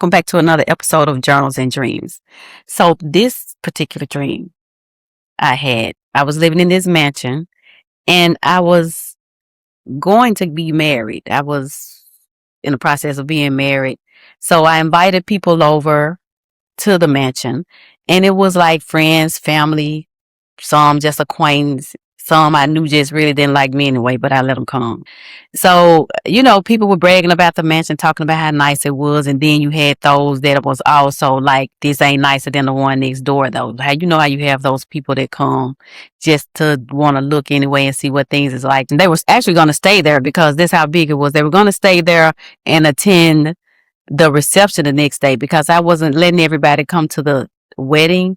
Welcome back to another episode of Journals and Dreams. So this particular dream I was living in this mansion and I was going to be married. I was in the process of being married. So I invited people over to the mansion and it was like friends, family, some just acquaintance, some I knew just really didn't like me anyway, but I let them come. So, people were bragging about the mansion, talking about how nice it was. And then you had those that was also like, this ain't nicer than the one next door, though. How you have those people that come just to want to look anyway and see what things is like. And they was actually going to stay there because this how big it was. They were going to stay there and attend the reception the next day because I wasn't letting everybody come to the wedding.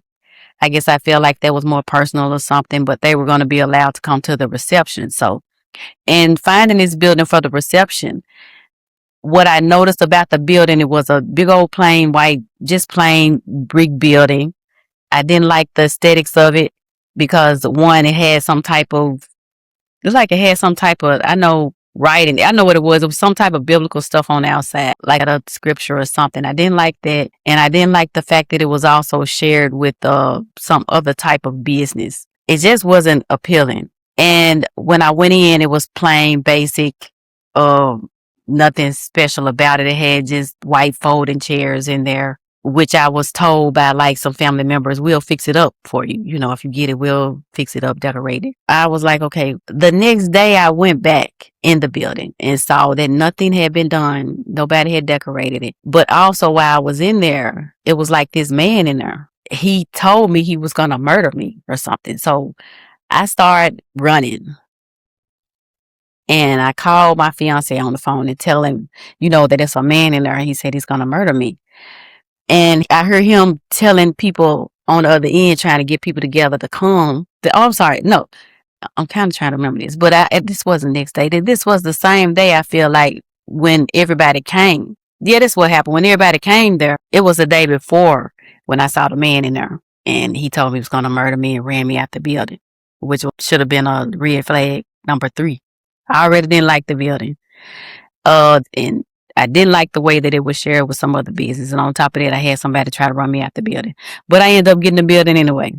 I guess I feel like that was more personal or something, but they were going to be allowed to come to the reception. So, and finding this building for the reception, what I noticed about the building, it was a big old plain white, just plain brick building. I didn't like the aesthetics of it because one, it had some type of, it's like it had some type of, I know writing. I know what it was. It was some type of biblical stuff on the outside, like a scripture or something. I didn't like that. And I didn't like the fact that it was also shared with some other type of business. It just wasn't appealing. And when I went in, it was plain, basic, nothing special about it. It had just white folding chairs in there, which I was told by like some family members, we'll fix it up for you. If you get it, we'll fix it up, decorate it. I was like, okay. The next day I went back in the building and saw that nothing had been done. Nobody had decorated it. But also while I was in there, it was like this man in there. He told me he was going to murder me or something. So I started running. And I called my fiance on the phone and tell him, that it's a man in there. And he said he's going to murder me. And I heard him telling people on the other end, trying to get people together to come. I'm sorry. No, I'm kind of trying to remember this. But this wasn't next day. This was the same day, I feel like, when everybody came. Yeah, that's what happened. When everybody came there, it was the day before when I saw the man in there. And he told me he was going to murder me and ran me out the building, which should have been a red flag number 3. I already didn't like the building. And I didn't like the way that it was shared with some other business. And on top of that, I had somebody try to run me out the building. But I ended up getting the building anyway.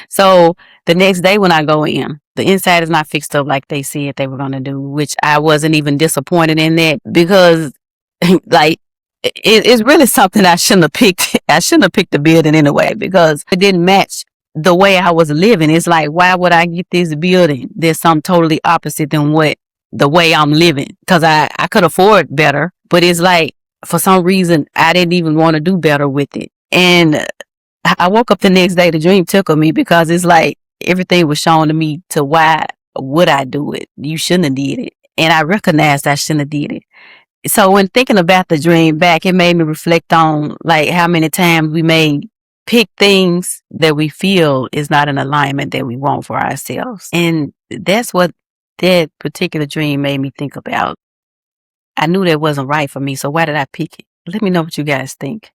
So the next day when I go in, the inside is not fixed up like they said they were going to do, which I wasn't even disappointed in that because like it's really something I shouldn't have picked. I shouldn't have picked the building anyway because it didn't match the way I was living. It's like, why would I get this building? There's something totally opposite than the way I'm living, because I could afford better, but it's like for some reason I didn't even want to do better with it. And I woke up the next day, the dream tickled me because it's like everything was shown to me to why would I do it? You shouldn't have did it. And I recognized I shouldn't have did it. So when thinking about the dream back, it made me reflect on like how many times we may pick things that we feel is not in alignment that we want for ourselves. And that's what that particular dream made me think about. I knew that wasn't right for me, so why did I pick it? Let me know what you guys think.